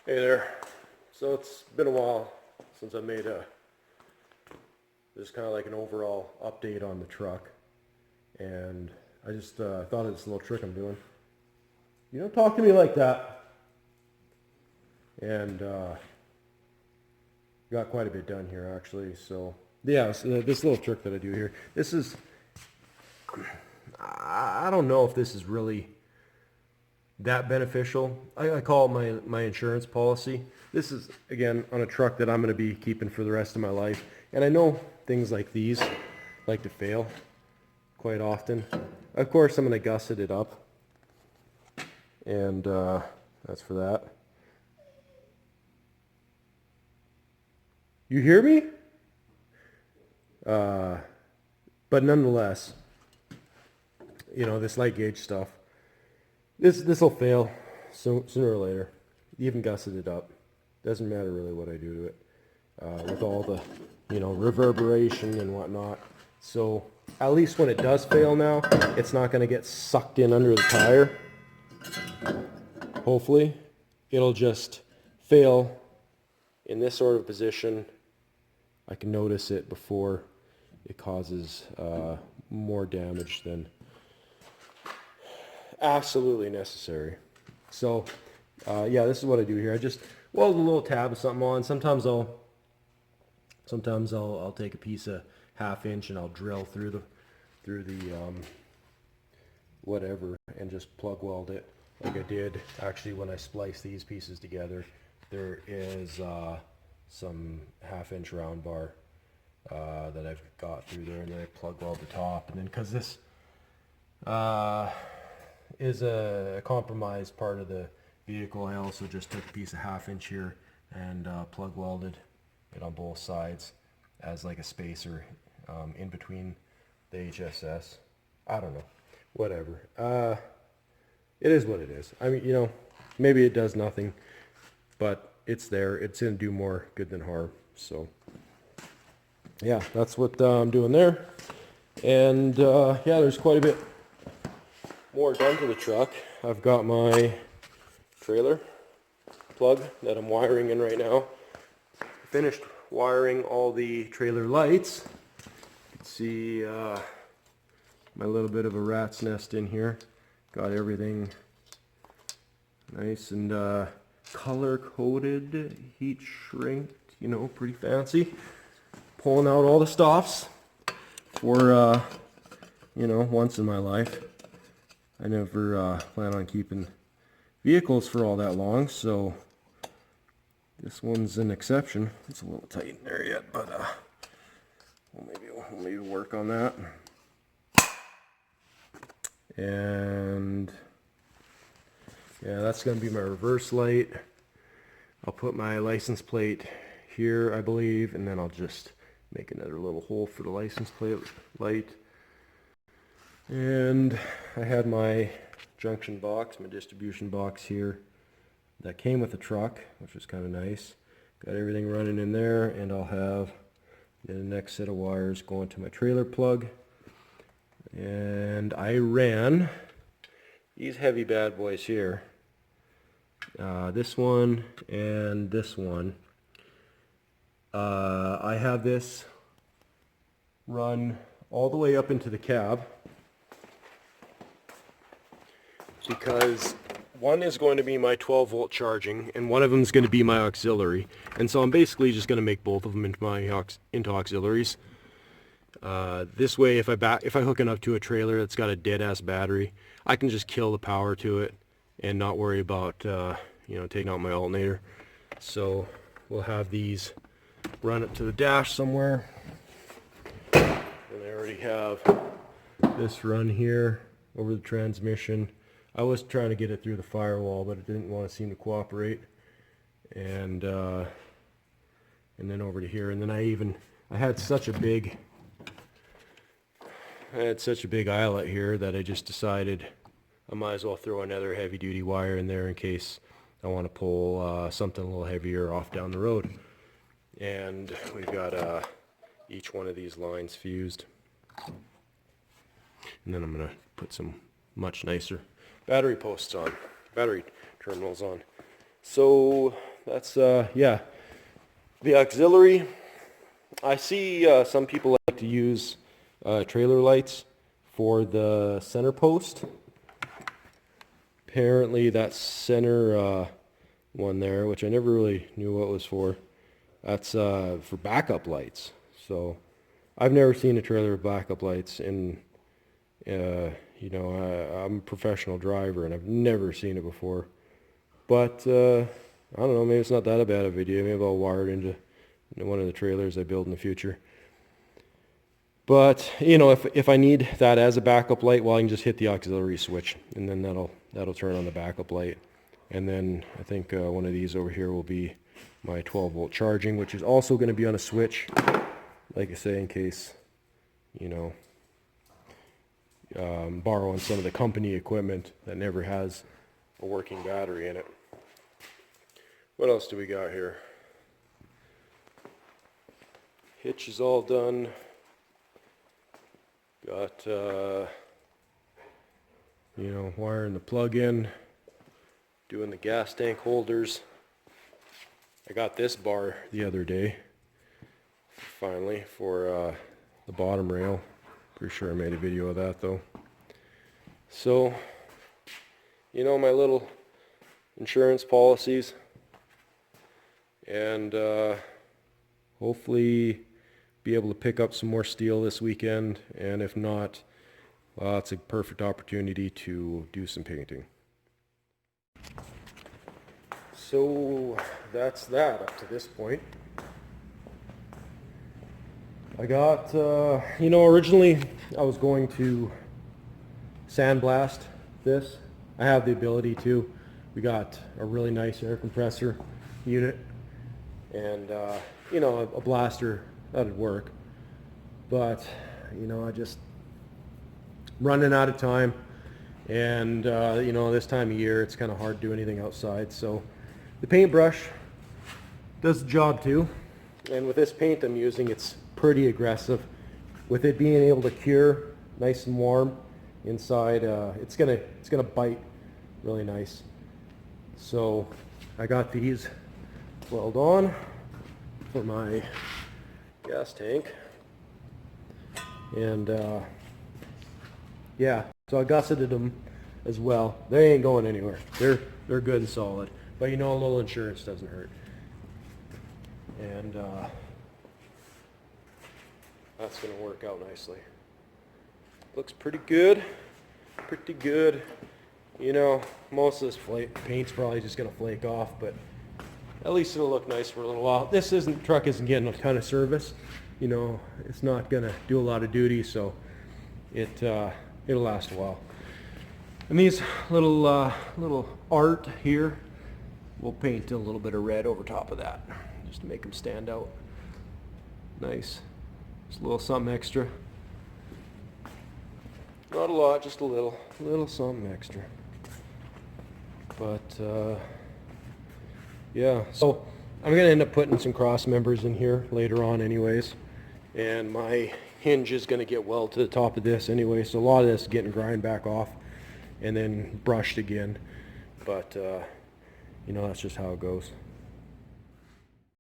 Hey there. So it's been a while since I made this kind of like an overall update on the truck, and I just thought of this little trick I'm doing. You don't talk to me like that. And got quite a bit done here actually. So yeah, so this little trick that I do here. This is, I don't know if this is really that beneficial. I call it my insurance policy. This is, again, on a truck that I'm going to be keeping for the rest of my life. And I know things like these like to fail quite often. Of course, I'm going to gusset it up. And that's for that. You hear me? But nonetheless, you know, this light gauge stuff, this will fail sooner or later. Even gusset it up. Doesn't matter really what I do to it. With all the, you know, reverberation and whatnot. So at least when it does fail now, it's not going to get sucked in under the tire. Hopefully. It'll just fail in this sort of position. I can notice it before it causes more damage than absolutely necessary. So yeah, this is what I do here. I just weld a little tab of something on. Sometimes I'll take a piece of 1/2 inch and I'll drill through the whatever and just plug weld it like I did actually when I spliced these pieces together. There is some 1/2 inch round bar that I've got through there, and then I plug weld the top, and then because this is a compromised part of the vehicle, I also just took a piece of 1/2 inch here and plug welded it on both sides as like a spacer in between the HSS. I don't know, whatever. It is what it is. I mean, you know, maybe it does nothing, but it's there. It's going to do more good than harm. So yeah, that's what I'm doing there. And yeah, there's quite a bit more done to the truck. I've got my trailer plug that I'm wiring in right now. Finished wiring all the trailer lights. You can see my little bit of a rat's nest in here. Got everything nice and color coded, heat shrinked, you know, pretty fancy. Pulling out all the stops for you know, once in my life. I never plan on keeping vehicles for all that long, so this one's an exception. It's a little tight in there yet, but we'll maybe work on that. And yeah, that's going to be my reverse light. I'll put my license plate here, I believe, and then I'll just make another little hole for the license plate light. And I had my junction box, my distribution box here that came with the truck, which was kind of nice. Got everything running in there, and I'll have the next set of wires going to my trailer plug. And I ran these heavy bad boys here, this one and this one. I have this run all the way up into the cab because one is going to be my 12 volt charging and one of them is going to be my auxiliary, and so I'm basically just going to make both of them into my auxiliaries. This way, if I hook it up to a trailer that's got a dead ass battery, I can just kill the power to it and not worry about you know, taking out my alternator. So we'll have these run up to the dash somewhere, and I already have this run here over the transmission. I was trying to get it through the firewall, but it didn't want to seem to cooperate. And then over to here, and then I had such a big eyelet here that I just decided I might as well throw another heavy duty wire in there in case I want to pull something a little heavier off down the road. And we've got each one of these lines fused. And then I'm going to put some much nicer battery posts on, battery terminals on. So that's, yeah. The auxiliary, I see some people like to use trailer lights for the center post. Apparently that center one there, which I never really knew what was for, that's for backup lights. So I've never seen a trailer with backup lights, and you know, I'm a professional driver and I've never seen it before. But I don't know, maybe it's not that bad of a idea. Maybe I'll wire it into one of the trailers I build in the future. But you know, if I need that as a backup light, well, I can just hit the auxiliary switch, and then that'll turn on the backup light. And then I think one of these over here will be my 12-volt charging, which is also going to be on a switch, like I say, in case, you know, borrowing some of the company equipment that never has a working battery in it. What else do we got here? Hitch is all done. Got, you know, wiring the plug in, doing the gas tank holders. I got this bar the other day, finally, for the bottom rail. Pretty sure I made a video of that though. So, you know, my little insurance policies, and hopefully be able to pick up some more steel this weekend, and if not, well, it's a perfect opportunity to do some painting. So that's that up to this point. I got, you know, originally I was going to sandblast this. I have the ability to. We got a really nice air compressor unit, and you know, a blaster that'd work. But you know, I just running out of time, and you know, this time of year it's kind of hard to do anything outside. So the paintbrush does the job too. And with this paint I'm using, it's pretty aggressive. With it being able to cure nice and warm inside, it's gonna bite really nice. So I got these weld on for my gas tank, and yeah, so I gusseted them as well. They ain't going anywhere. They're good and solid, but you know, a little insurance doesn't hurt. And that's gonna work out nicely. Looks pretty good, pretty good. You know, most of this paint's probably just gonna flake off, but at least it'll look nice for a little while. This truck isn't getting a ton of service. You know, it's not gonna do a lot of duty, so it'll last a while. And these little art here, we'll paint a little bit of red over top of that, just to make them stand out. Nice. Just a little something extra. Not a lot, just a little something extra. But yeah, so I'm gonna end up putting some cross members in here later on anyways, and my hinge is gonna get welded to the top of this anyway, so a lot of this is getting grind back off and then brushed again. But you know, that's just how it goes.